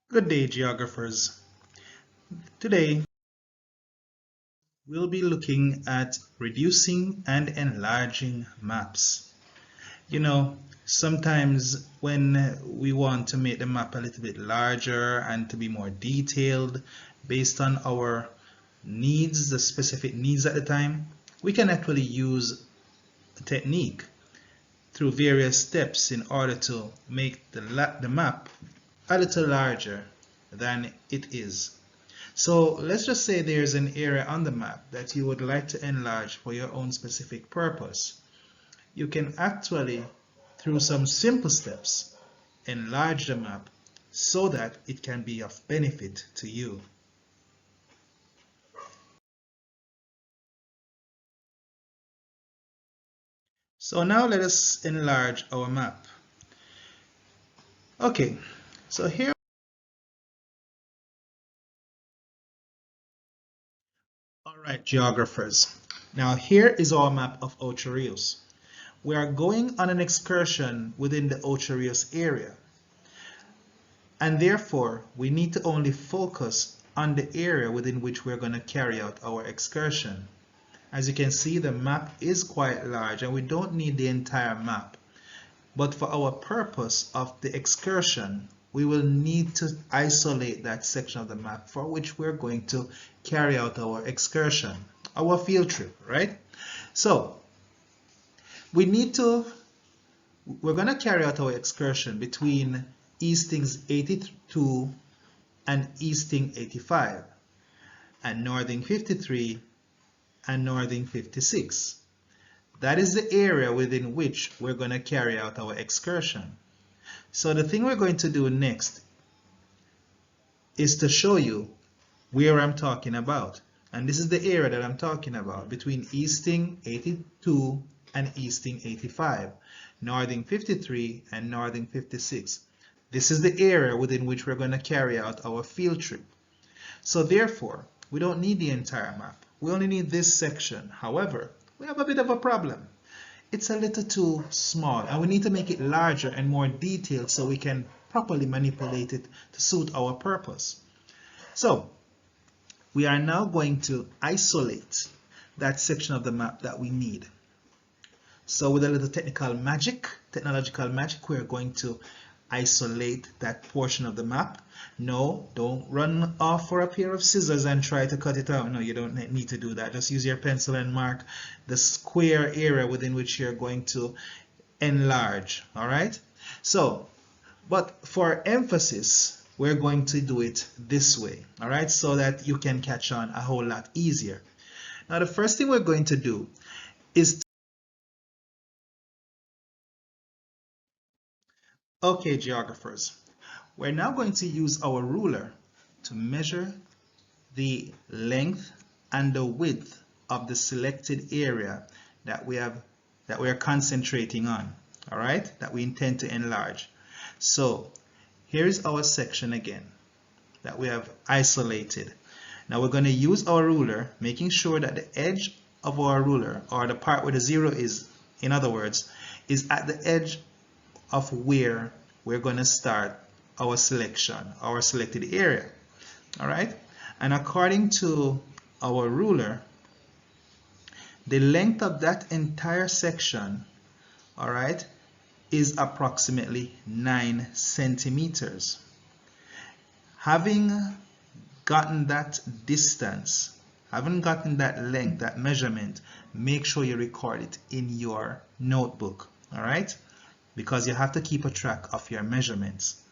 Good day, geographers. Today, we'll be looking at reducing and enlarging maps. You know, sometimes when we want to make the map a little bit larger and to be more detailed based on our needs, the specific needs at the time, we can actually use a technique through various steps in order to make the map a little larger than it is. So let's just say there's an area on the map that you would like to enlarge for your own specific purpose. You can actually, through some simple steps, enlarge the map so that it can be of benefit to you. So now let us enlarge our map. Okay, so here, all right, geographers. Now here is our map of Ocho Rios. We are going on an excursion within the Ocho Rios area. And therefore, we need to only focus on the area within which we're going to carry out our excursion. As you can see, the map is quite large and we don't need the entire map. But for our purpose of the excursion, we will need to isolate that section of the map for which we're going to carry out our excursion, our field trip, right? So we need to, we're going to carry out our excursion between Eastings 82 and Easting 85, and Northing 53 and Northing 56. That is the area within which we're going to carry out our excursion. So the thing we're going to do next is to show you where I'm talking about. And this is the area that I'm talking about between Easting 82 and Easting 85, Northing 53 and Northing 56. This is the area within which we're going to carry out our field trip. So therefore, we don't need the entire map. We only need this section. However, we have a bit of a problem. It's a little too small and we need to make it larger and more detailed so we can properly manipulate it to suit our purpose. So we are now going to isolate that section of the map that we need. So with a little technological magic, we're going to isolate that portion of the map. No, don't run off for a pair of scissors and try to cut it out. No, you don't need to do that. Just use your pencil and mark the square area within which you're going to enlarge. All right. So, but for emphasis, we're going to do it this way. All right. So that you can catch on a whole lot easier. Now, the first thing we're going to do is okay, geographers, we're now going to use our ruler to measure the length and the width of the selected area that we are concentrating on, all right, that we intend to enlarge. So here is our section again that we have isolated. Now we're going to use our ruler, making sure that the edge of our ruler, or the part where the zero is, in other words, is at the edge of where we're going to start our selection, our selected area. All right. And according to our ruler, the length of that entire section, all right, is approximately 9 centimeters. Having gotten that distance, having gotten that length, that measurement, make sure you record it in your notebook. All right. Because you have to keep a track of your measurements.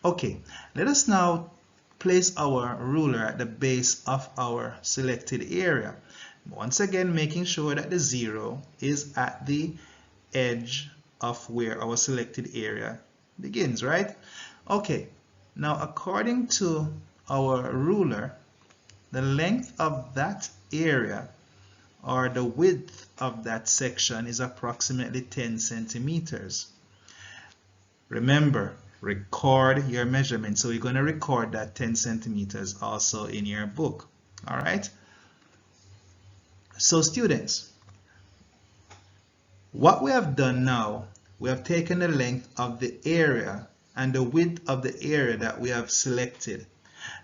Okay, let us now place our ruler at the base of our selected area. Once again, making sure that the zero is at the edge of where our selected area begins, right? Okay, now according to our ruler, the length of that area or the width of that section is approximately 10 centimeters. Remember, record your measurement. So you're going to record that 10 centimeters also in your book. All right. So students, what we have done now, we have taken the length of the area and the width of the area that we have selected.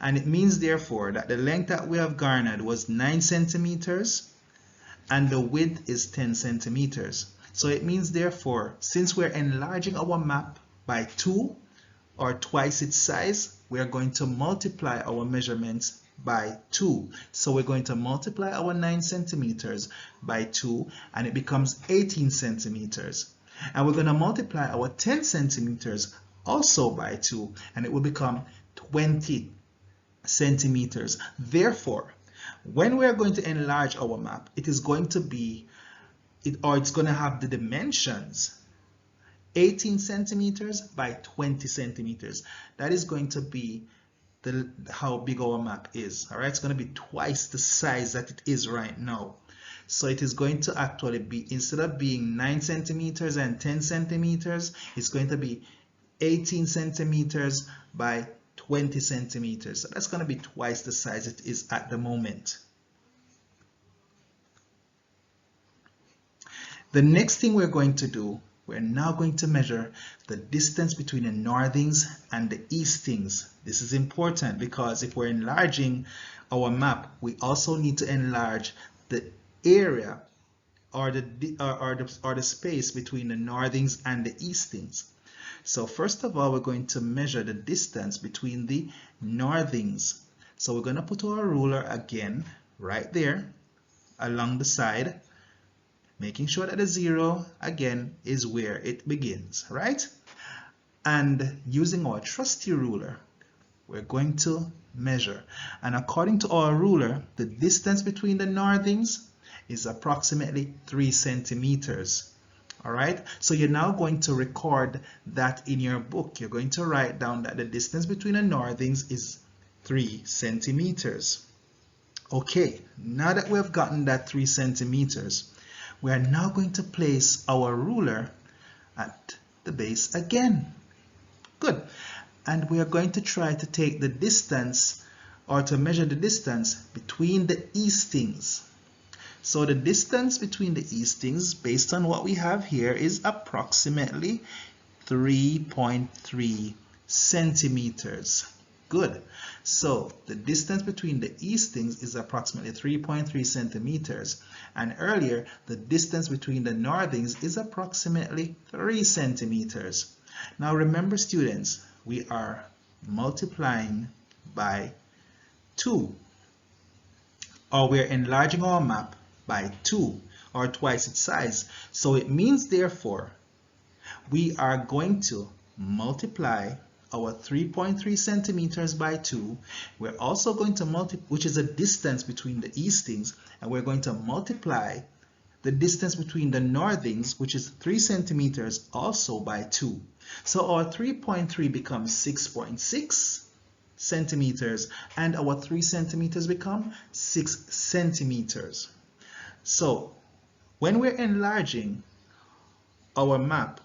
And it means therefore that the length that we have garnered was 9 centimeters and the width is 10 centimeters. So it means therefore, since we're enlarging our map by 2 or twice its size, we are going to multiply our measurements by 2. So we're going to multiply our 9 centimeters by 2 and it becomes 18 centimeters. And we're going to multiply our 10 centimeters also by 2 and it will become 20 centimeters. Therefore, when we are going to enlarge our map, it is going to be, it's going to have the dimensions 18 centimeters by 20 centimeters. That is going to be how big our map is. All right, it's going to be twice the size that it is right now. So it is going to actually be, instead of being 9 centimeters and 10 centimeters, it's going to be 18 centimeters by 20 centimeters. So that's going to be twice the size it is at the moment. The next thing we're going to do, we're now going to measure the distance between the northings and the eastings. This is important because if we're enlarging our map, we also need to enlarge the area or the space between the northings and the eastings. So first of all, we're going to measure the distance between the northings. So we're going to put our ruler again right there along the side, making sure that the 0 again is where it begins, right? And using our trusty ruler, we're going to measure. And according to our ruler, the distance between the northings is approximately 3 centimeters. All right, so you're now going to record that in your book. You're going to write down that the distance between the northings is 3 centimeters. Okay, now that we have gotten that 3 centimeters, we are now going to place our ruler at the base again. Good. And we are going to try to take the distance, or to measure the distance between the eastings. So the distance between the eastings, based on what we have here, is approximately 3.3 centimeters. Good. So the distance between the eastings is approximately 3.3 centimeters. And earlier, the distance between the northings is approximately 3 centimeters. Now remember, students, we are multiplying by 2. Or we're enlarging our map by 2 or twice its size. So it means, therefore, we are going to multiply our 3.3 centimeters by 2. We're also going to multiply, which is a distance between the eastings, and we're going to multiply the distance between the northings, which is 3 centimeters, also by 2. So our 3.3 becomes 6.6 centimeters, and our 3 centimeters become 6 centimeters. So when we're enlarging our map,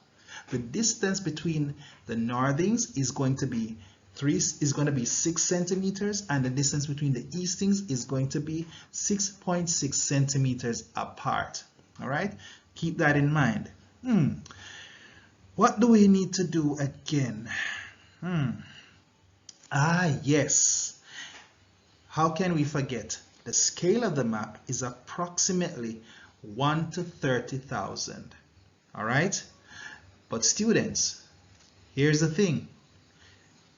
the distance between the northings is going to be 6 centimeters, and the distance between the eastings is going to be 6.6 centimeters apart. All right, keep that in mind. What do we need to do again? Yes. How can we forget? The scale of the map is approximately 1 to 30,000. All right. But students, here's the thing.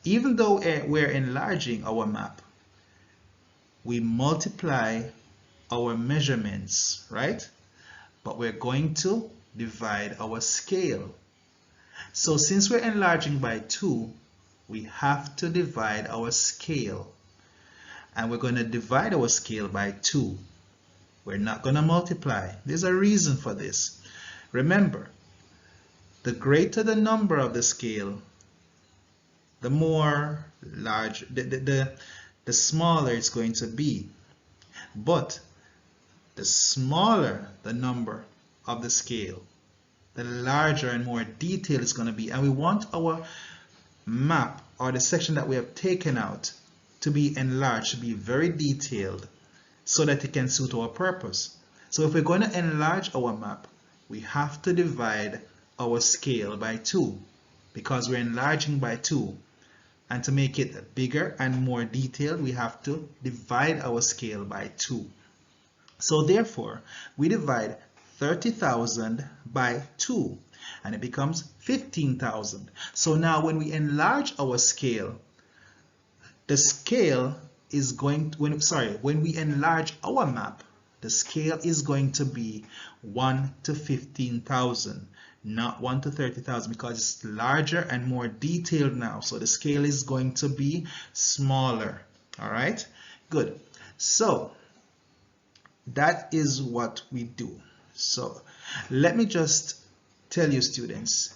Even though we're enlarging our map, we multiply our measurements, right? But we're going to divide our scale. So since we're enlarging by 2, we have to divide our scale. And we're going to divide our scale by 2. We're not going to multiply. There's a reason for this. Remember, the greater the number of the scale, the more large, the smaller it's going to be. But the smaller the number of the scale, the larger and more detailed it's going to be. And we want our map, or the section that we have taken out, to be enlarged, to be very detailed, so that it can suit our purpose. So if we're going to enlarge our map, we have to divide our scale by 2. because we're enlarging by 2. And to make it bigger and more detailed, we have to divide our scale by 2. So therefore, we divide 30,000 by 2, and it becomes 15,000. So now when we enlarge our scale, the scale is going to, when we enlarge our map, the scale is going to be 1 to 15,000, not 1 to 30,000, because it's larger and more detailed now. So the scale is going to be smaller. All right, good. So that is what we do. So let me just tell you, students,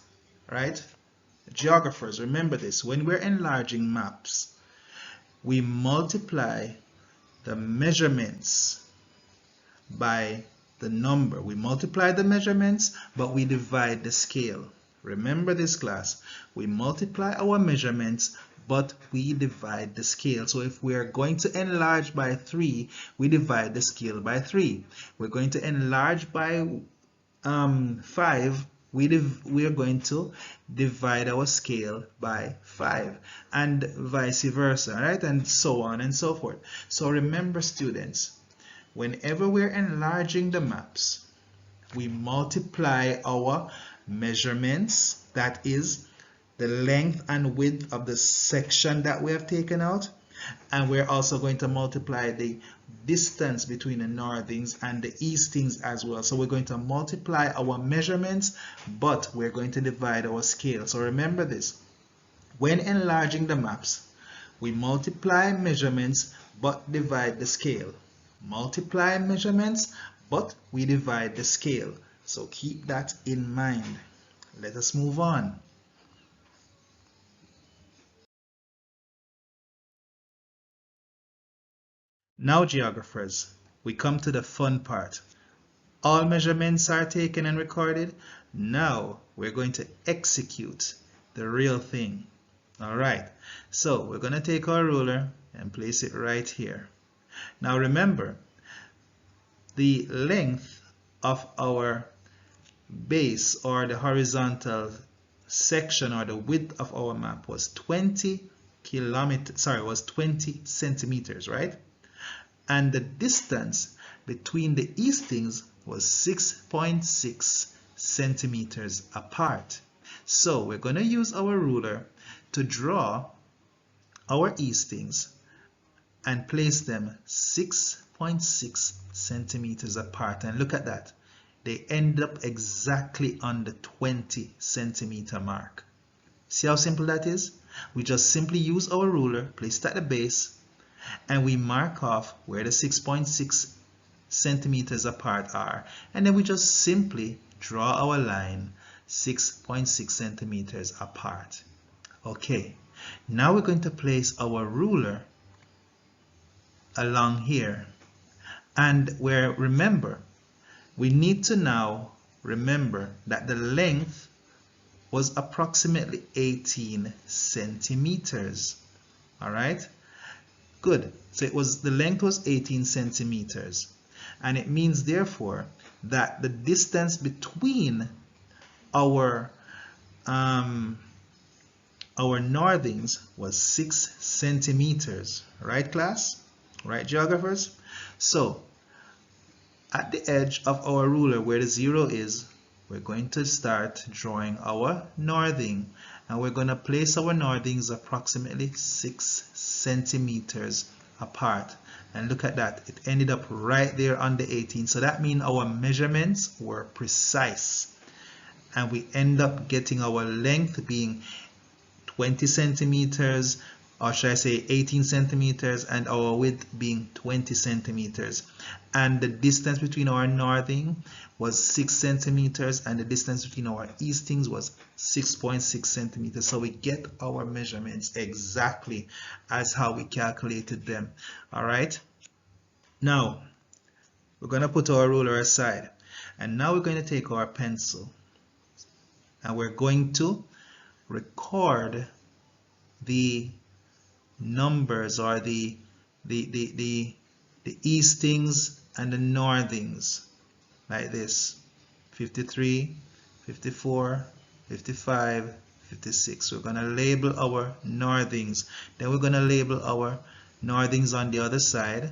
right? Geographers, remember this: when we're enlarging maps, we multiply the measurements by the number. We multiply the measurements, but we divide the scale. Remember this, class. We multiply our measurements, but we divide the scale. So if we are going to enlarge by 3, we divide the scale by 3. We're going to enlarge by 5, we are going to divide our scale by 5, and vice versa, right? And so on and so forth. So remember, students, whenever we're enlarging the maps, we multiply our measurements, that is the length and width of the section that we have taken out, and we're also going to multiply the distance between the northings and the eastings as well. So we're going to multiply our measurements, but we're going to divide our scale. So remember this: when enlarging the maps, we multiply measurements but divide the scale. Multiply measurements, but we divide the scale. So keep that in mind. Let us move on. Now, geographers, we come to the fun part. All measurements are taken and recorded. Now we're going to execute the real thing. All right, so we're going to take our ruler and place it right here. Now remember, the length of our base, or the horizontal section, or the width of our map was 20 centimeters, right? And the distance between the eastings was 6.6 centimeters apart. So we're going to use our ruler to draw our eastings and place them 6.6 centimeters apart. And look at that. They end up exactly on the 20 centimeter mark. See how simple that is? We just simply use our ruler, place it at the base, and we mark off where the 6.6 centimeters apart are, and then we just simply draw our line 6.6 centimeters apart. Okay, now we're going to place our ruler along here, and remember, we need to now remember that the length was approximately 18 centimeters. All right, good. So the length was 18 centimeters, and it means therefore that the distance between our northings was 6 centimeters. Right, class? Right, geographers? So at the edge of our ruler where the 0 is, we're going to start drawing our northing, and we're going to place our northings approximately 6 centimeters apart. And look at that, it ended up right there on the 18. So that means our measurements were precise, and we end up getting our length being 20 centimeters, or should I say 18 centimeters, and our width being 20 centimeters. And the distance between our northing was 6 centimeters, and the distance between our eastings was 6.6 centimeters. So we get our measurements exactly as how we calculated them. All right, now we're going to put our ruler aside, and now we're going to take our pencil, and we're going to record the numbers, or the eastings and the northings, like this: 53, 54, 55, 56. We're going to label our northings. Then we're going to label our northings on the other side.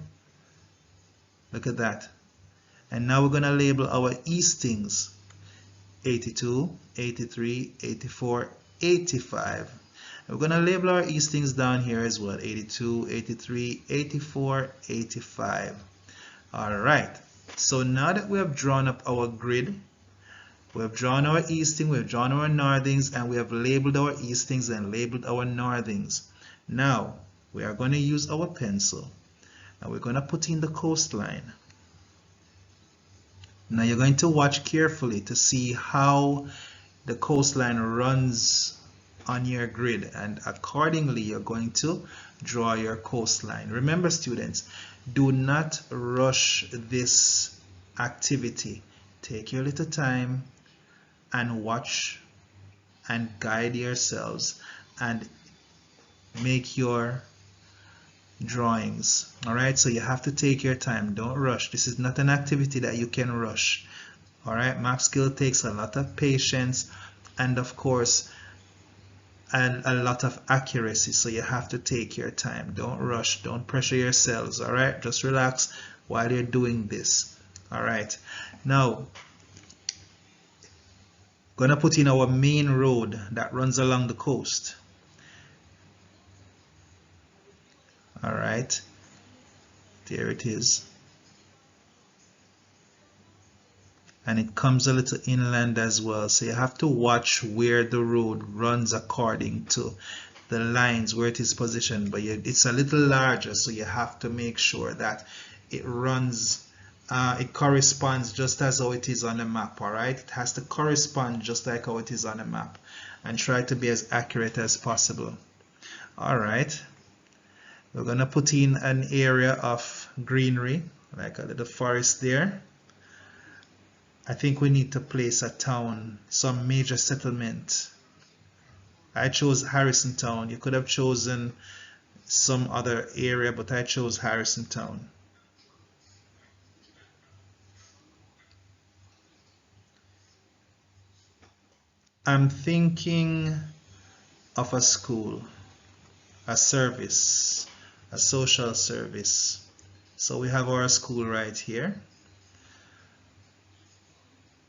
Look at that. And now we're going to label our eastings. 82, 83, 84, 85. We're going to label our eastings down here as well. 82, 83, 84, 85. Alright, so now that we have drawn up our grid, we have drawn our easting, we have drawn our northings, and we have labeled our eastings and labeled our northings. Now, we are going to use our pencil, and we're going to put in the coastline. Now you're going to watch carefully to see how the coastline runs on your grid, and accordingly you're going to draw your coastline. Remember, students, do not rush this activity. Take your little time and watch and guide yourselves and make your drawings. Alright, so you have to take your time. Don't rush. This is not an activity that you can rush. Alright, map skill takes a lot of patience and of course a lot of accuracy, so you have to take your time. Don't rush, don't pressure yourselves. Alright, just relax while you're doing this. Alright, now gonna put in our main road that runs along the coast. Alright, there it is. And it comes a little inland as well, so you have to watch where the road runs according to the lines where it is positioned. But it's a little larger, so you have to make sure that it runs, it corresponds just as how it is on the map. Alright, it has to correspond just like how it is on the map, and try to be as accurate as possible. Alright, we're gonna put in an area of greenery, like a little forest there. I think we need to place a town, some major settlement. I chose Harrison Town. You could have chosen some other area, but I chose Harrison Town. I'm thinking of a school, a service, a social service. So we have our school right here,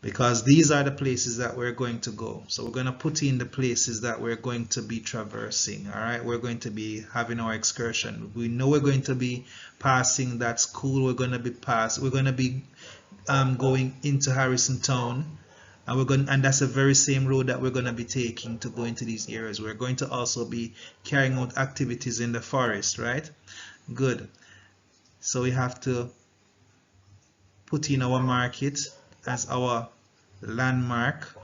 because these are the places that we're going to go. So we're going to put in the places that we're going to be traversing. All right, we're going to be having our excursion. We know we're going to be passing that school. We're going to be going into Harrison Town, and that's the very same road that we're going to be taking to go into these areas. We're going to also be carrying out activities in the forest, right? Good. So we have to put in our market as our landmark.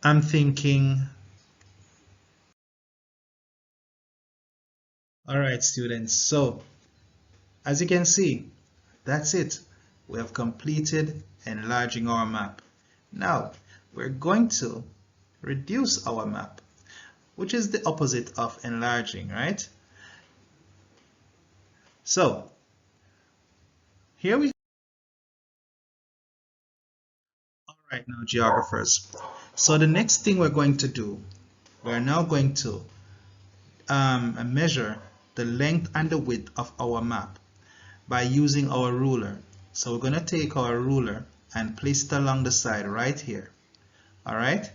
I'm thinking, all right, students, so as you can see, that's it. We have completed enlarging our map. Now we're going to reduce our map, which is the opposite of enlarging, right? So here we all right now, geographers. So the next thing we're going to do, we're now going to measure the length and the width of our map by using our ruler. So we're going to take our ruler and place it along the side right here. All right,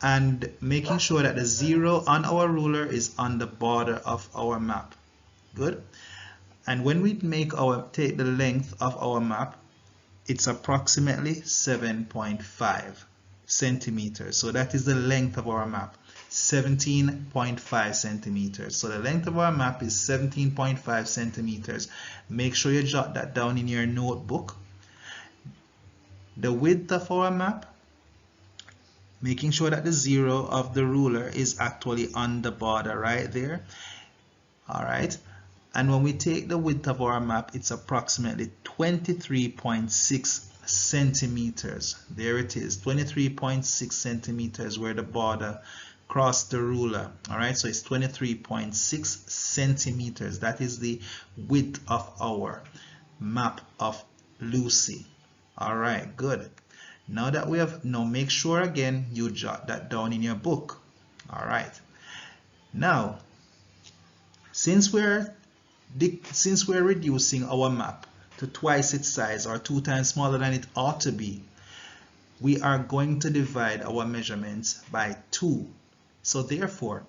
and making sure that the 0 on our ruler is on the border of our map. Good. And when we take the length of our map, it's approximately 7.5 centimeters. So that is the length of our map, 17.5 centimeters. So the length of our map is 17.5 centimeters. Make sure you jot that down in your notebook. The width of our map, making sure that the 0 of the ruler is actually on the border right there. All right. And when we take the width of our map, it's approximately 23.6 centimeters. There it is, 23.6 centimeters where the border crossed the ruler. All right, so it's 23.6 centimeters. That is the width of our map of Lucy. All right, good. Now make sure again you jot that down in your book. All right. Now, since we're reducing our map to twice its size or 2 times smaller than it ought to be, we are going to divide our measurements by 2. So therefore,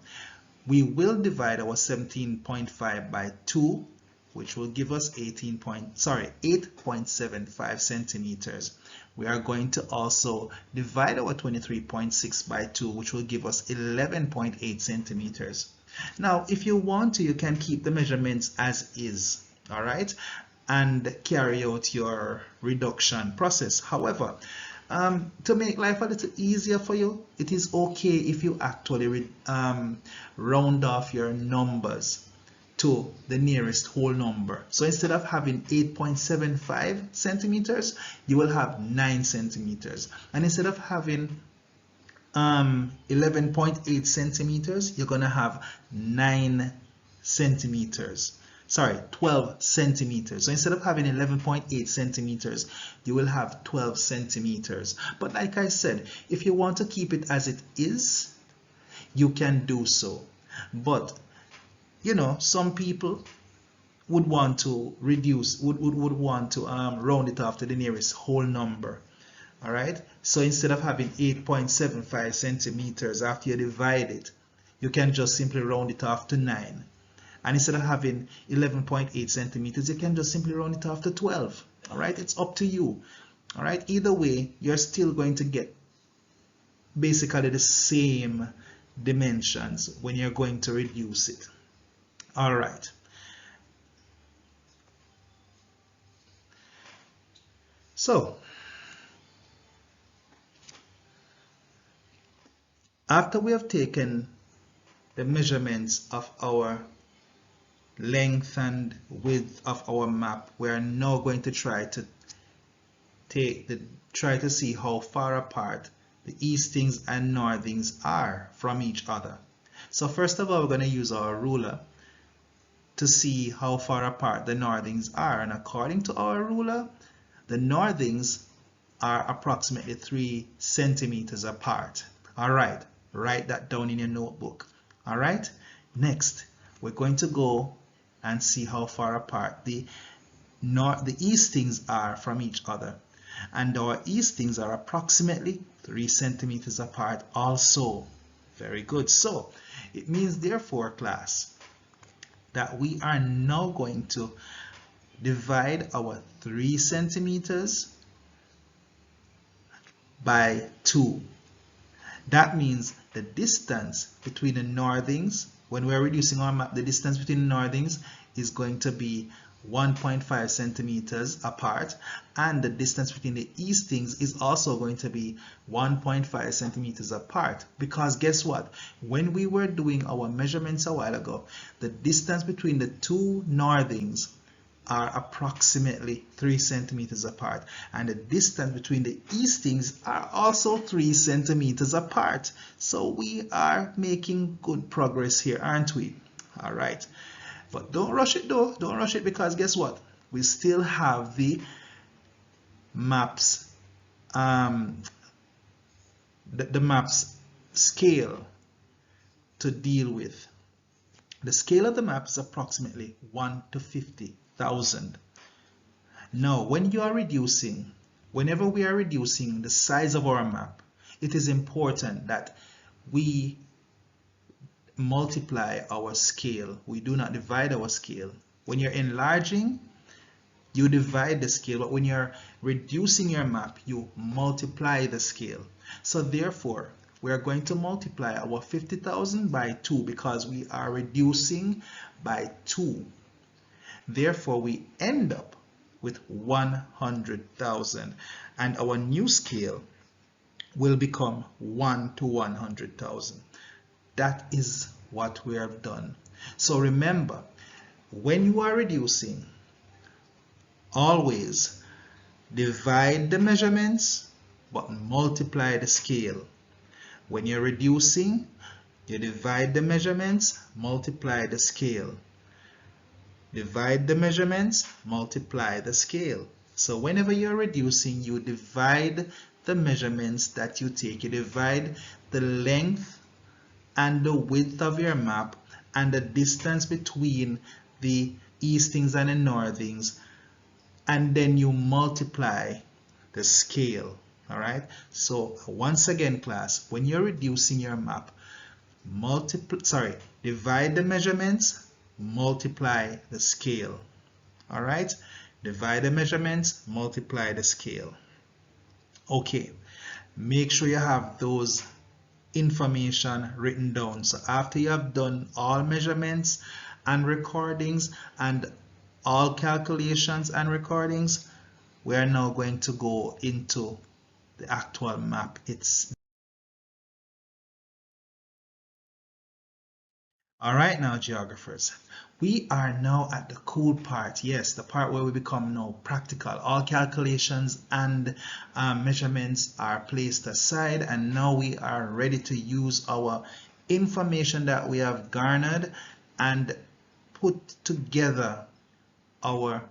we will divide our 17.5 by 2, which will give us 8.75 centimeters. We are going to also divide our 23.6 by 2, which will give us 11.8 centimeters. Now, if you want to, you can keep the measurements as is, all right, and carry out your reduction process. However, to make life a little easier for you, it is okay if you actually round off your numbers to the nearest whole number. So instead of having 8.75 centimeters, you will have 9 centimeters. And instead of having 11.8 centimeters, you're going to have 9 centimeters. Sorry, 12 centimeters. So instead of having 11.8 centimeters, you will have 12 centimeters. But like I said, if you want to keep it as it is, you can do so. But, you know, some people would want to would want to round it off to the nearest whole number. All right. So instead of having 8.75 centimeters after you divide it, you can just simply round it off to 9. And instead of having 11.8 centimeters, you can just simply round it off to 12. All right. It's up to you. All right. Either way, you're still going to get basically the same dimensions when you're going to reduce it. All right. So, after we have taken the measurements of our length and width of our map, we are now going to try to see how far apart the eastings and northings are from each other. So first of all, we're going to use our ruler to see how far apart the northings are. And according to our ruler, the northings are approximately 3 centimeters apart. All right, write that down in your notebook. All right, next we're going to go and see how far apart the eastings are from each other. And our eastings are approximately 3 centimeters apart also. Very good. So it means therefore, class, that we are now going to divide our 3 centimeters by 2. That means the distance between the northings, when we're reducing our map, the distance between the northings is going to be 1.5 centimeters apart, and the distance between the eastings is also going to be 1.5 centimeters apart. Because guess what? When we were doing our measurements a while ago, the distance between the two northings are approximately 3 centimeters apart, and the distance between the eastings are also 3 centimeters apart. So we are making good progress here, aren't we? All right. But don't rush it though. Don't rush it, because guess what? We still have the maps, the maps scale to deal with. The scale of the map is approximately 1 to 50,000. Now, when you are reducing, whenever we are reducing the size of our map, it is important that we multiply our scale. We do not divide our scale. When you're enlarging, you divide the scale, but when you're reducing your map, you multiply the scale. So therefore, we are going to multiply our 50,000 by 2 because we are reducing by 2. Therefore, we end up with 100,000, and our new scale will become 1 to 100,000. That is what we have done. So remember, when you are reducing, always divide the measurements but multiply the scale. When you're reducing, you divide the measurements, multiply the scale. Divide the measurements, multiply the scale. So whenever you're reducing, you divide the measurements that you take. You divide the length and the width of your map and the distance between the eastings and the northings, and then you multiply the scale. All right, so once again, class, when you're reducing your map, divide the measurements, multiply the scale. All right, divide the measurements, multiply the scale. Okay, make sure you have those information written down. So after you have done all measurements and recordings and all calculations and recordings, we are now going to go into the actual map. All right, now geographers, we are now at the cool part. Yes, the part where we become now practical. All calculations and measurements are placed aside, and now we are ready to use our information that we have garnered and put together our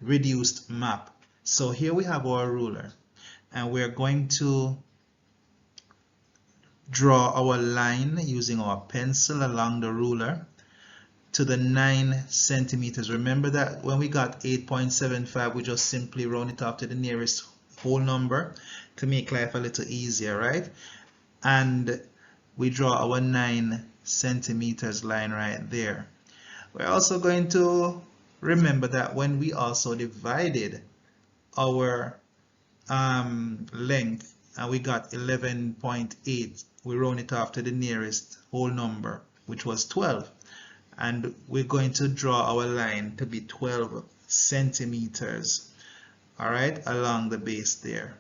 reduced map. So here we have our ruler, and we're going to draw our line using our pencil along the ruler to the 9 centimeters. Remember that when we got 8.75, we just simply round it off to the nearest whole number to make life a little easier, right? And we draw our 9 centimeters line right there. We're also going to remember that when we also divided our length and we got 11.8, we round it off to the nearest whole number, which was 12, and we're going to draw our line to be 12 centimeters, all right, along the base there.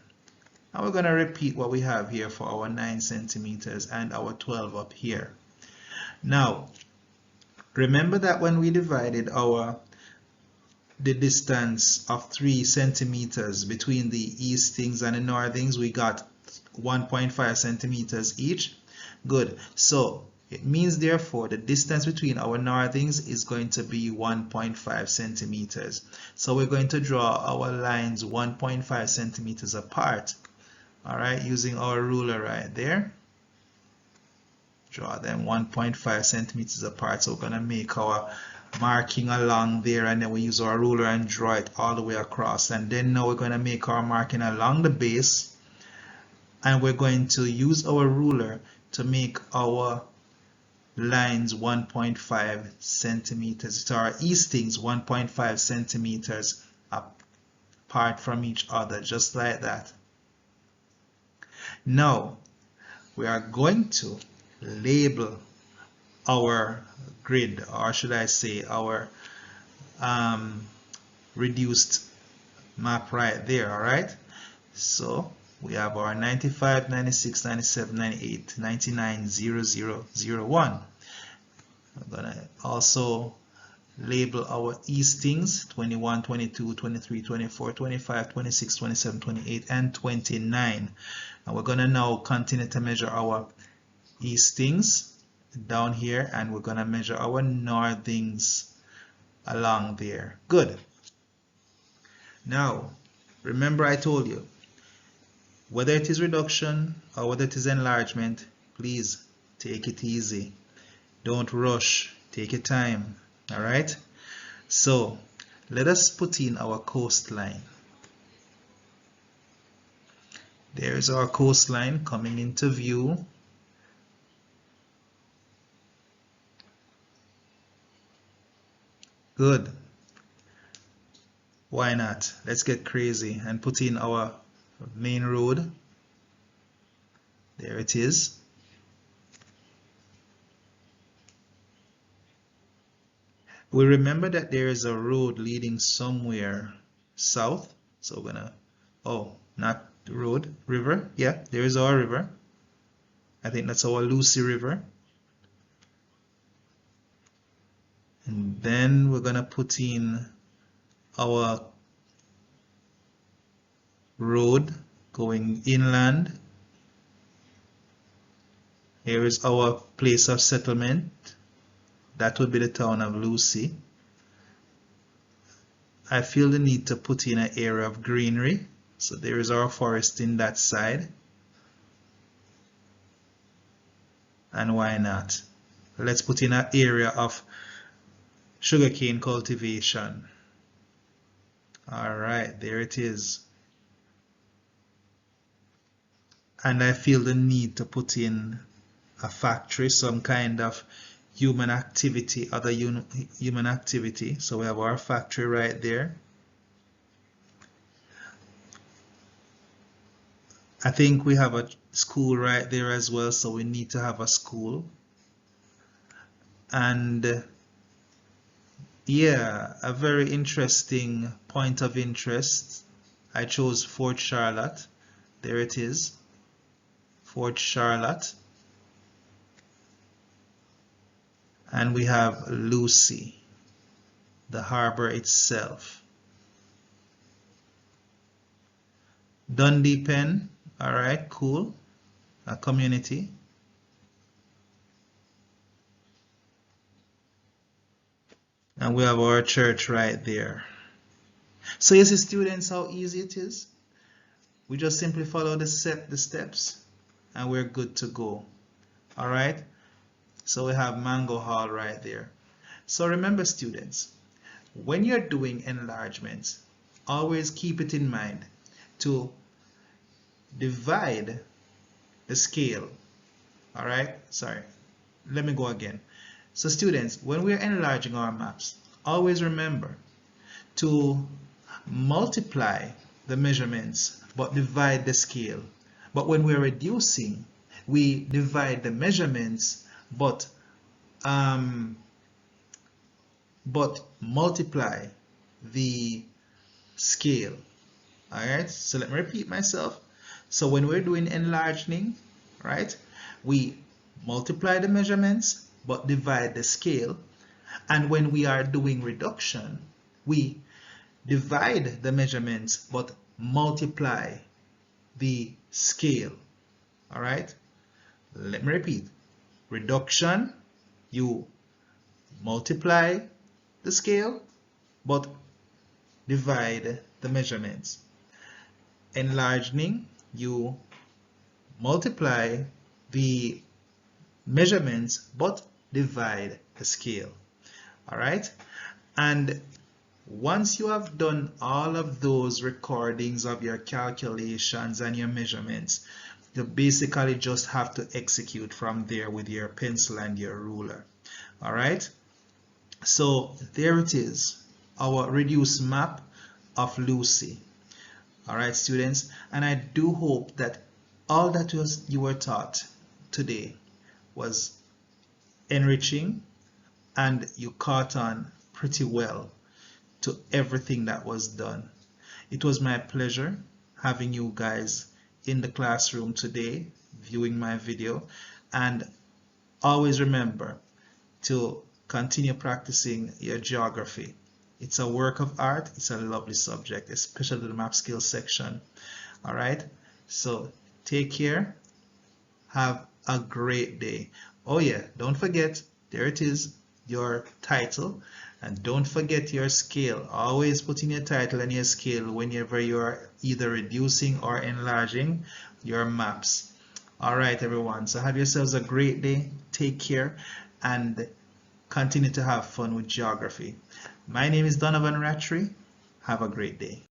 And we're going to repeat what we have here for our 9 centimeters and our 12 up here. Now remember that when we divided the distance of 3 centimeters between the eastings and the northings, we got 1.5 centimeters each. Good. So it means therefore the distance between our northings is going to be 1.5 centimeters. So we're going to draw our lines 1.5 centimeters apart. All right, using our ruler right there. Draw them 1.5 centimeters apart. So we're going to make our marking along there, and then we use our ruler and draw it all the way across. And then now we're going to make our marking along the base, and we're going to use our ruler to make our lines 1.5 centimeters. So our eastings 1.5 centimeters apart from each other, just like that. Now we are going to label our grid, or should I say our reduced map right there. All right, so we have our 95, 96, 97, 98, 99, 0, 0, 0, 1. I'm gonna also label our eastings 21, 22, 23, 24, 25, 26, 27, 28, and 29. And we're gonna now continue to measure our eastings down here, and we're gonna measure our northings along there. Good. Now remember, I told you, whether it is reduction or whether it is enlargement, please take it easy. Don't rush. Take your time. All right. So let us put in our coastline. There is our coastline coming into view. Good. Why not? Let's get crazy and put in our main road. There it is. We remember that there is a road leading somewhere south. So we're gonna, oh, not the road, river. Yeah, there is our river. I think that's our Lucy River. And then we're gonna put in our road going inland. Here is our place of settlement. That would be the town of Lucy. I feel the need to put in an area of greenery. So there is our forest in that side. And why not? Let's put in an area of sugarcane cultivation. All right, there it is. And I feel the need to put in a factory, some kind of human activity, other human activity. So we have our factory right there. I think we have a school right there as well, so we need to have a school. And yeah, a very interesting point of interest. I chose Fort Charlotte. There it is, Fort Charlotte. And we have Lucy, the harbor itself. Dundee Pen, all right, cool, a community. And we have our church right there. So you see, students, how easy it is. We just simply follow the steps and we're good to go. All right. So we have Mango Hall right there. So remember, students, when you're doing enlargements, always keep it in mind to divide the scale. All right. Sorry. Let me go again. So students, when we're enlarging our maps, always remember to multiply the measurements but divide the scale. But when we're reducing, we divide the measurements but multiply the scale. All right, so let me repeat myself. So when we're doing enlarging, right, we multiply the measurements but divide the scale. And when we are doing reduction, we divide the measurements but multiply the scale. All right, let me repeat. Reduction, you multiply the scale but divide the measurements. Enlarging, you multiply the measurements but divide the scale. All right, and once you have done all of those recordings of your calculations and your measurements, you basically just have to execute from there with your pencil and your ruler. All right, so there it is, our reduced map of Lucy. All right, students, and I do hope that all that you were taught today was enriching and you caught on pretty well to everything that was done. It was my pleasure having you guys in the classroom today viewing my video, and always remember to continue practicing your geography. It's a work of art. It's a lovely subject, especially the map skills section. All right, so take care, have a great day. Oh yeah, don't forget, there it is, your title, and don't forget your scale. Always put in your title and your scale whenever you are either reducing or enlarging your maps. All right, everyone, so have yourselves a great day. Take care and continue to have fun with geography. My name is Donovan Rattray. Have a great day.